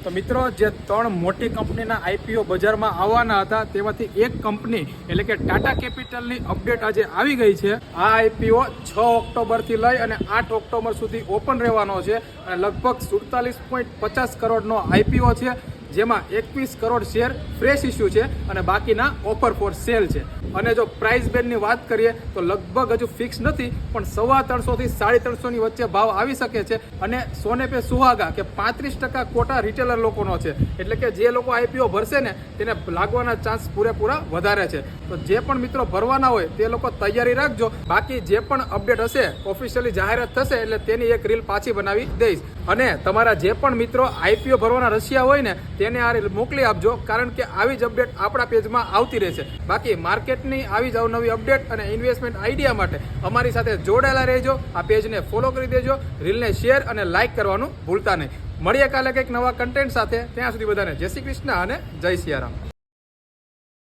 તો મિત્રો, જે 3 મોટી કંપનીના આઈપીઓ બજારમાં આવવાના હતા તેમાંથી એક કંપની એટલે કે ટાટા કેપિટલની અપડેટ આજે આવી ગઈ છે. આ આઈપીઓ 6 ઓક્ટોબરથી લઈ અને 8 ઓક્ટોબર સુધી ઓપન રહેવાનો છે અને લગભગ 47.50 કરોડનો આઈપીઓ છે, જેમાં 21 કરોડ શેર ફ્રેશ ઇસ્યુ છે અને બાકીના ઓફર ફોર સેલ છે. અને જો પ્રાઇસ બેન્ડની વાત કરીએ તો લગભગ હજુ ફિક્સ નથી, પણ 350 થી 350 ની વચ્ચે ભાવ આવી શકે છે. અને સોને પે સુહાગા કે 35% કોટા રિટેલર લોકોનો છે, એટલે કે જે લોકો આઈપીઓ ભરશે ને તેને લાગવાના ચાન્સ પૂરેપૂરા વધારે છે. તો જે પણ મિત્રો ભરવાના હોય તે લોકો તૈયારી રાખજો. બાકી જે પણ અપડેટ હશે ઓફિશિયલી જાહેરાત થશે એટલે તેની એક રીલ પાછી બનાવી દઈશ. અને તમારા જે પણ મિત્રો આઈપીઓ ભરવાના રશિયા હોય ને તેને આ રીલ મોકલી આપજો, કારણ કે આવી જ અપડેટ આપણા પેજમાં આવતી રહેશે. બાકી માર્કેટની આવી જ અવનવી અપડેટ અને ઇન્વેસ્ટમેન્ટ આઈડિયા માટે અમારી સાથે જોડાયેલા રહેજો. આ પેજને ફોલો કરી દેજો, રીલને શેર અને લાઇક કરવાનું ભૂલતા નહીં. મળીએ કાલે કંઈક નવા કન્ટેન્ટ સાથે. ત્યાં સુધી બધાને જય શ્રી કૃષ્ણ અને જય સિયારામ.